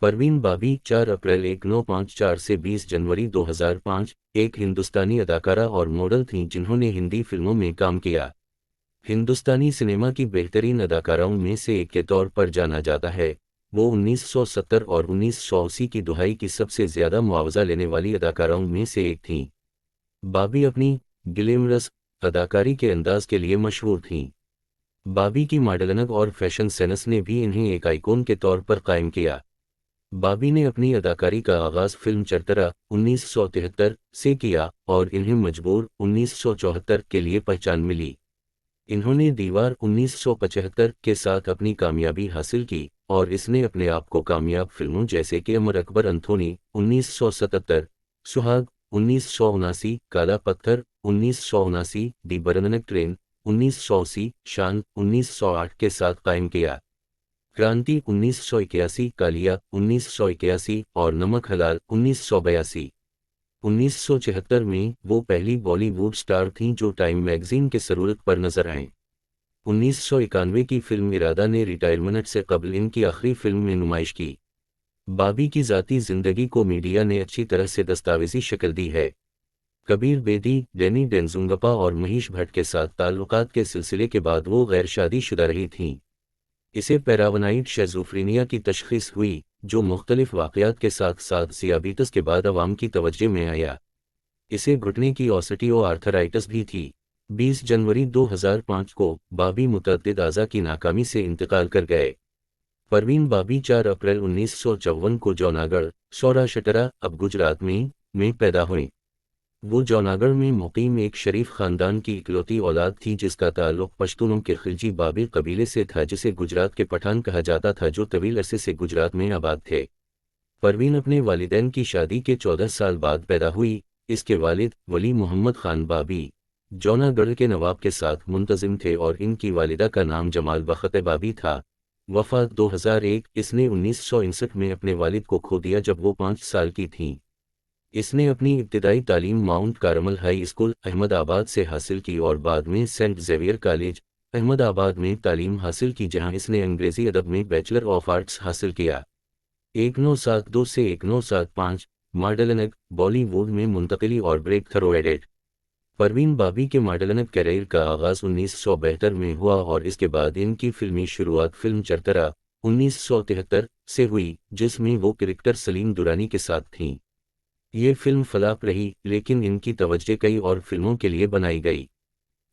پروین بابی 4 April 1954 سے 20 جنوری 2005 ایک ہندوستانی اداکارہ اور ماڈل تھیں جنہوں نے ہندی فلموں میں کام کیا۔ ہندوستانی سنیما کی بہترین اداکاراؤں میں سے ایک کے طور پر جانا جاتا ہے۔ وہ 1970 اور 1980 کی دہائی کی سب سے زیادہ معاوضہ لینے والی اداکاراؤں میں سے ایک تھیں۔ بابی اپنی گلیمرس اداکاری کے انداز کے لیے مشہور تھیں۔ بابی کی ماڈلنگ اور فیشن سینس نے بھی انہیں ایک آئیکن کے طور پر قائم کیا۔ بابی نے اپنی اداکاری کا آغاز فلم چرترا 1973 سے کیا اور انہیں مجبور 1974 کے لیے پہچان ملی۔ انہوں نے دیوار 1975 کے ساتھ اپنی کامیابی حاصل کی اور اس نے اپنے آپ کو کامیاب فلموں جیسے کہ امر اکبر انتھونی 1977، سہاگ 1979، کالا پتھر 1979، دی برننگ ٹرین 1980، شان 1908 کے ساتھ قائم کیا۔ کرانتی 1981، کالیا 1981 اور نمک حلال 1982۔ 1976 میں وہ پہلی بالی ووڈ سٹار تھیں جو ٹائم میگزین کے سرورق پر نظر آئیں۔ 1991 کی فلم ارادہ نے ریٹائرمنٹ سے قبل ان کی آخری فلم میں نمائش کی۔ بابی کی ذاتی زندگی کو میڈیا نے اچھی طرح سے دستاویزی شکل دی ہے۔ کبیر بیدی، ڈینی ڈینزونگپا اور مہیش بھٹ کے ساتھ تعلقات کے سلسلے کے بعد وہ غیر شادی شدہ رہی تھیں۔ اسے پیراونائڈ شیزوفرینیا کی تشخیص ہوئی، جو مختلف واقعات کے ساتھ ساتھ ذیابیطس کے بعد عوام کی توجہ میں آیا۔ اسے گھٹنے کی اوسٹیو آرتھرائٹس بھی تھی۔ 20 جنوری 2005 کو بابی متعدد اعضاء کی ناکامی سے انتقال کر گئے۔ پروین بابی 4 اپریل 1954 کو جوناگڑھ، سوراشٹرا، اب گجرات میں پیدا ہوئیں۔ وہ جوناگڑھ میں مقیم ایک شریف خاندان کی اکلوتی اولاد تھی جس کا تعلق پشتونوں کے خلجی بابی قبیلے سے تھا جسے گجرات کے پٹھان کہا جاتا تھا جو طویل عرصے سے گجرات میں آباد تھے۔ پروین اپنے والدین کی شادی کے 14 سال بعد پیدا ہوئی۔ اس کے والد ولی محمد خان بابی جوناگڑھ کے نواب کے ساتھ منتظم تھے اور ان کی والدہ کا نام جمال بخت بابی تھا۔ وفات 2001۔ اس نے 1959 میں اپنے والد کو کھو دیا جب وہ 5 سال کی تھیں۔ اس نے اپنی ابتدائی تعلیم Mount Carmel high school Ahmad آباد سے حاصل کی اور بعد میں سینٹ زیویئر کالج، احمد آباد میں تعلیم حاصل کی جہاں اس نے انگریزی ادب میں بیچلر آف آرٹس حاصل کیا۔ 1972 سے 1975 ماڈلنگ، بالی ووڈ میں منتقلی اور بریک تھرو ایڈٹ۔ پروین بابی کے ماڈلنگ کیریئر کا آغاز 1972 میں ہوا اور اس کے بعد ان کی فلمی شروعات فلم چرترا 1973 سے ہوئی جس میں وہ کرکٹر سلیم درانی کے ساتھ تھیں۔ یہ فلم فلاپ رہی لیکن ان کی توجہ کئی اور فلموں کے لیے بنائی گئی۔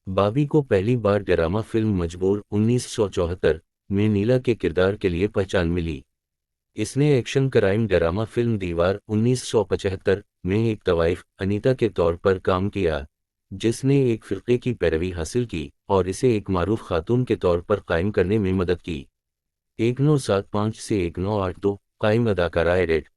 بابی کو پہلی بار ڈرامہ فلم مجبور 1974 میں نیلا کے کردار کے لیے پہچان ملی۔ اس نے ایکشن کرائم ڈرامہ فلم دیوار 1975 میں ایک طوائف انیتا کے طور پر کام کیا جس نے ایک فرقے کی پیروی حاصل کی اور اسے ایک معروف خاتون کے طور پر قائم کرنے میں مدد کی۔ 1975 سے 1982 قائم اداکارہ ایڈٹ۔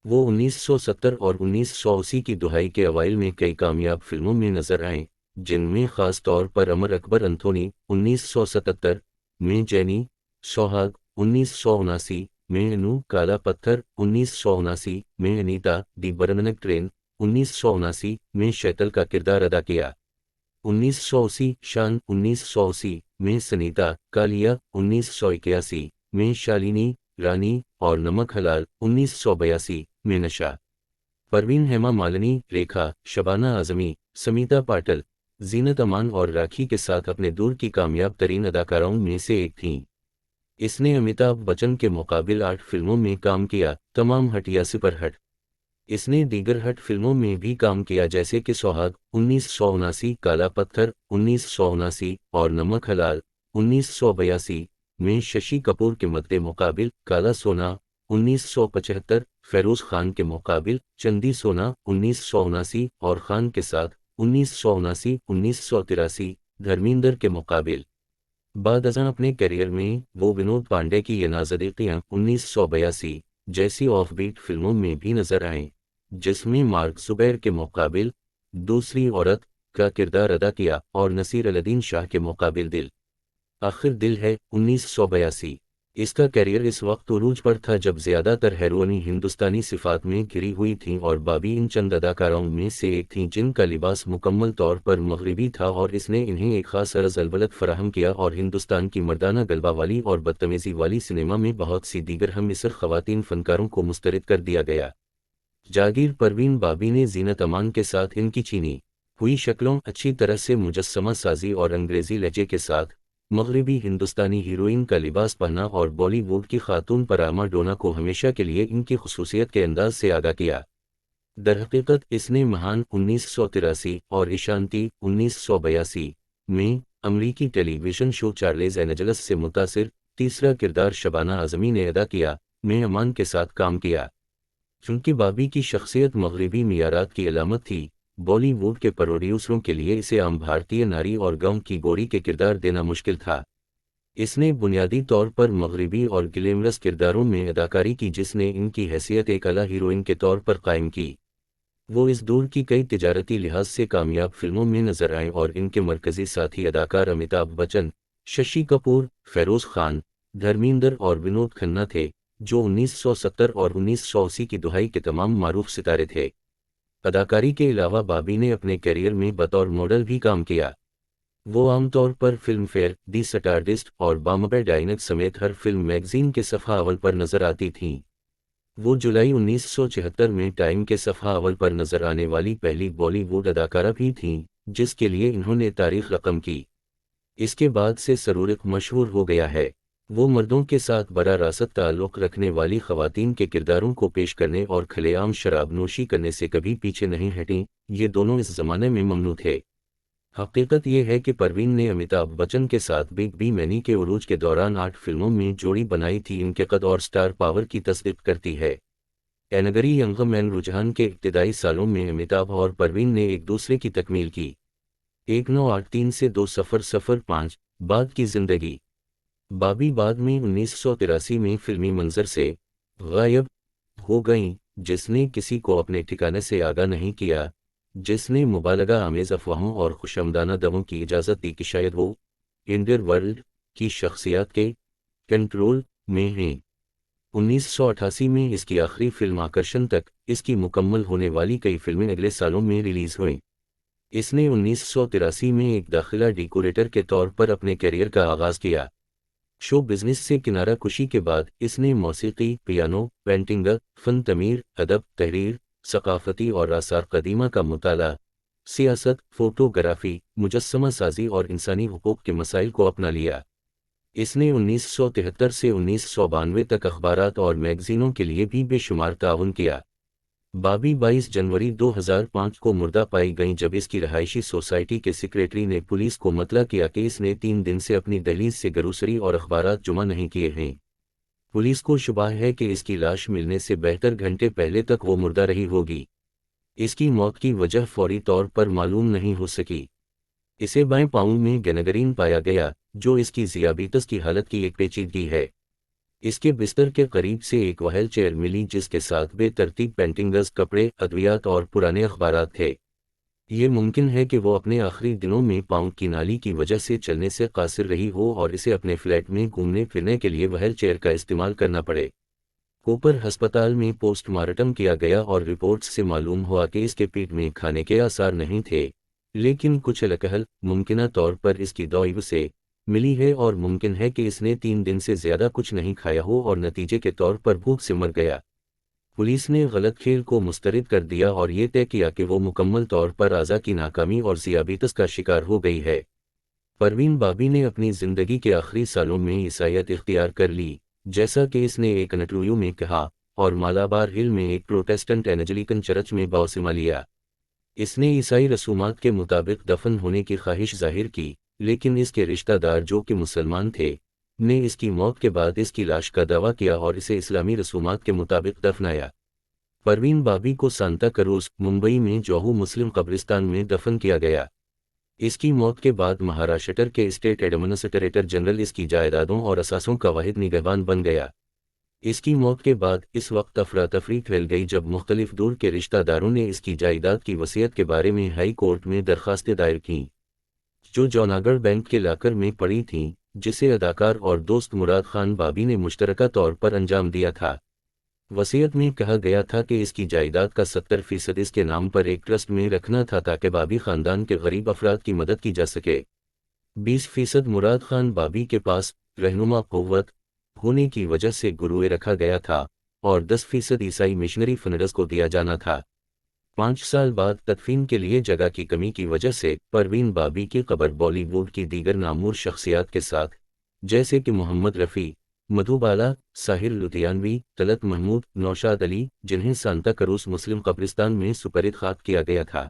وہ 1970 اور 1980 کی دہائی کے اوائل میں کئی کامیاب فلموں میں نظر آئیں جن میں خاص طور پر امر اکبر انتھونی 1977 میں، جینی، سوہاگ 1979 میں، انو، کالا پتھر 1979 میں، انیتا، دی برننگ ٹرین 1979 میں شیتل کا کردار ادا کیا۔ 1980 شان 1980 میں، سنیتا، کالیا 1981 میں، شالینی رانی اور نمک حلال 1982 میں، نشا۔ پروین ہیما مالنی، ریکھا، شبانہ اعظمی، سمیتا پاٹل، زینت امان اور راکھی کے ساتھ اپنے دور کی کامیاب ترین اداکاراؤں میں سے ایک تھیں۔ اس نے امیتابھ بچن کے مقابل 8 فلموں میں کام کیا، تمام ہٹ یا سپر ہٹ۔ اس نے دیگر ہٹ فلموں میں بھی کام کیا جیسے کہ سوہاگ 1979، کالا پتھر 1979 اور نمک حلال 1982 میں، ششی کپور کے مد مقابل کالا سونا 1975، فیروز خان کے مقابل چندی سونا 1979 اور خان کے ساتھ 1979، 1983 دھرمیندر کے مقابل۔ بعد ازاں اپنے کیریئر میں وہ ونود پانڈے کی یہ نازدیکیاں 1982 جیسی آف بیٹ فلموں میں بھی نظر آئیں جس میں مارک زبیر کے مقابل دوسری عورت کا کردار ادا کیا اور نصیر الدین شاہ کے مقابل دل آخر دل ہے 1982۔ اس کا کیریئر اس وقت عروج پر تھا جب زیادہ تر ہیروئنیں ہندوستانی صفات میں گھری ہوئی تھیں، اور بابی ان چند اداکاراؤں میں سے ایک تھیں جن کا لباس مکمل طور پر مغربی تھا، اور اس نے انہیں ایک خاص طرز البلد فراہم کیا اور ہندوستان کی مردانہ غلبہ والی اور بدتمیزی والی سنیما میں بہت سی دیگر ہم عصر خواتین فنکاروں کو مسترد کر دیا گیا۔ جاگیر پروین بابی نے زینت امان کے ساتھ ان کی چینی ہوئی شکلوں، اچھی طرح سے مجسمہ سازی اور انگریزی لہجے کے ساتھ مغربی ہندوستانی ہیروئن کا لباس پہنا، اور بالی ووڈ کی خاتون پراما ڈونا کو ہمیشہ کے لیے ان کی خصوصیت کے انداز سے آگاہ کیا۔ درحقیقت اس نے مہان 1983 اور ایشانتی 1982 میں امریکی ٹیلی ویژن شو چارلیز اینجلس سے متاثر تیسرا کردار شبانہ اعظمی نے ادا کیا میں امان کے ساتھ کام کیا۔ چونکہ بابی کی شخصیت مغربی معیارات کی علامت تھی، بالی ووڈ کے پروڈیوسروں کے لیے اسے عام بھارتیہ ناری اور گاؤں کی گوری کے کردار دینا مشکل تھا۔ اس نے بنیادی طور پر مغربی اور گلیمرس کرداروں میں اداکاری کی، جس نے ان کی حیثیت ایک اعلیٰ ہیروئن کے طور پر قائم کی۔ وہ اس دور کی کئی تجارتی لحاظ سے کامیاب فلموں میں نظر آئیں، اور ان کے مرکزی ساتھی اداکار امیتابھ بچن، ششی کپور، فیروز خان، دھرمیندر اور ونود کھنہ تھے، جو 1970 اور 1980 کی دہائی کے تمام معروف ستارے تھے۔ اداکاری کے علاوہ بابی نے اپنے کیریئر میں بطور ماڈل بھی کام کیا۔ وہ عام طور پر فلم فیئر، دی سٹارڈسٹ اور بامبے ڈائنک سمیت ہر فلم میگزین کے صفحہ اول پر نظر آتی تھیں۔ وہ جولائی 1976 میں ٹائم کے صفحہ اول پر نظر آنے والی پہلی بالی ووڈ اداکارہ بھی تھیں جس کے لیے انہوں نے تاریخ رقم کی۔ اس کے بعد سے سرورق مشہور ہو گیا ہے۔ وہ مردوں کے ساتھ براہ راست تعلق رکھنے والی خواتین کے کرداروں کو پیش کرنے اور کھلے عام شراب نوشی کرنے سے کبھی پیچھے نہیں ہٹیں، یہ دونوں اس زمانے میں ممنوع تھے۔ حقیقت یہ ہے کہ پروین نے امیتابھ بچن کے ساتھ بگ بی مینی کے عروج کے دوران 8 فلموں میں جوڑی بنائی تھی۔ ان کے قد اور سٹار پاور کی تصدیق کرتی ہے۔ اینگری ینگ مین رجحان کے ابتدائی سالوں میں امیتابھ اور پروین نے ایک دوسرے کی تکمیل کی۔ 1983 سے 2005 بعد کی زندگی۔ بابی بعد میں 1983 میں فلمی منظر سے غائب ہو گئیں، جس نے کسی کو اپنے ٹھکانے سے آگاہ نہیں کیا، جس نے مبالغہ آمیز افواہوں اور خوشامدانہ دعووں کی اجازت دی کہ شاید وہ انڈر ورلڈ کی شخصیات کے کنٹرول میں ہیں۔ 1988 میں اس کی آخری فلم آکرشن تک اس کی مکمل ہونے والی کئی فلمیں اگلے سالوں میں ریلیز ہوئیں۔ اس نے 1983 میں ایک داخلہ ڈیکوریٹر کے طور پر اپنے کیریئر کا آغاز کیا۔ شو بزنس سے کنارہ کشی کے بعد اس نے موسیقی، پیانو، پینٹنگ، فن تعمیر، ادب، تحریر، ثقافتی اور آثار قدیمہ کا مطالعہ، سیاست، فوٹوگرافی، مجسمہ سازی اور انسانی حقوق کے مسائل کو اپنا لیا۔ اس نے 1973 سے 1992 تک اخبارات اور میگزینوں کے لیے بھی بے شمار تعاون کیا۔ بابی 22 جنوری 2005 کو مردہ پائی گئیں جب اس کی رہائشی سوسائٹی کے سیکریٹری نے پولیس کو مطلع کیا کہ اس نے 3 دن سے اپنی دہلیز سے گروسری اور اخبارات جمع نہیں کیے ہیں۔ پولیس کو شبہ ہے کہ اس کی لاش ملنے سے بہتر گھنٹے پہلے تک وہ مردہ رہی ہوگی۔ اس کی موت کی وجہ فوری طور پر معلوم نہیں ہو سکی۔ اسے بائیں پاؤں میں گینگرین پایا گیا، جو اس کی ذیابیطس کی حالت کی ایک پیچیدگی ہے۔ اس کے بستر کے قریب سے ایک وہیل چیئر ملی جس کے ساتھ بے ترتیب پینٹنگز، کپڑے، ادویات اور پرانے اخبارات تھے۔ یہ ممکن ہے کہ وہ اپنے آخری دنوں میں پاؤں کی نالی کی وجہ سے چلنے سے قاصر رہی ہو اور اسے اپنے فلیٹ میں گھومنے پھرنے کے لیے وہیل چیئر کا استعمال کرنا پڑے۔ کوپر ہسپتال میں پوسٹ مارٹم کیا گیا اور رپورٹس سے معلوم ہوا کہ اس کے پیٹ میں کھانے کے آثار نہیں تھے، لیکن کچھ الکحل ممکنہ طور پر اس کی دوائیوں سے ملی ہے، اور ممکن ہے کہ اس نے 3 دن سے زیادہ کچھ نہیں کھایا ہو اور نتیجے کے طور پر بھوک سے مر گیا۔ پولیس نے غلط کھیل کو مسترد کر دیا اور یہ طے کیا کہ وہ مکمل طور پر اعضاء کی ناکامی اور ذیابیطس کا شکار ہو گئی ہے۔ پروین بابی نے اپنی زندگی کے آخری سالوں میں عیسائیت اختیار کر لی، جیسا کہ اس نے ایک انٹرویو میں کہا، اور مالابار ہل میں ایک پروٹیسٹنٹ اینجلیکن چرچ میں بپتسمہ لیا۔ اس نے عیسائی رسومات کے مطابق دفن ہونے کی خواہش ظاہر کی، لیکن اس کے رشتہ دار جو کہ مسلمان تھے نے اس کی موت کے بعد اس کی لاش کا دعویٰ کیا اور اسے اسلامی رسومات کے مطابق دفنایا۔ پروین بابی کو سانتا کروز، ممبئی میں جوہو مسلم قبرستان میں دفن کیا گیا۔ اس کی موت کے بعد مہاراشٹر کے اسٹیٹ ایڈمنسٹریٹر جنرل اس کی جائیدادوں اور اثاثوں کا واحد نگہبان بن گیا۔ اس کی موت کے بعد اس وقت افراتفری پھیل گئی جب مختلف دور کے رشتہ داروں نے اس کی جائیداد کی وصیت کے بارے میں ہائی کورٹ میں درخواستیں دائر کیں، جو جوناگڑھ بینک کے لاکر میں پڑی تھیں، جسے اداکار اور دوست مراد خان بابی نے مشترکہ طور پر انجام دیا تھا۔ وصیت میں کہا گیا تھا کہ اس کی جائیداد کا 70% اس کے نام پر ایک ٹرسٹ میں رکھنا تھا تاکہ بابی خاندان کے غریب افراد کی مدد کی جا سکے۔ 20% مراد خان بابی کے پاس رہنما قوت ہونے کی وجہ سے گروے رکھا گیا تھا اور 10% عیسائی مشنری فنڈز کو دیا جانا تھا۔ 5 سال بعد تدفین کے لیے جگہ کی کمی کی وجہ سے پروین بابی کی قبر بالی ووڈ کی دیگر نامور شخصیات کے ساتھ جیسے کہ محمد رفیع، مدھو بالا، ساحر لدھیانوی، طلعت محمود، نوشاد علی، جنہیں سانتا کروز مسلم قبرستان میں سپرد خاک کیا گیا تھا،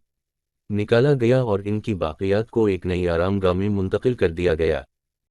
نکالا گیا اور ان کی باقیات کو ایک نئی آرام گاہ میں منتقل کر دیا گیا۔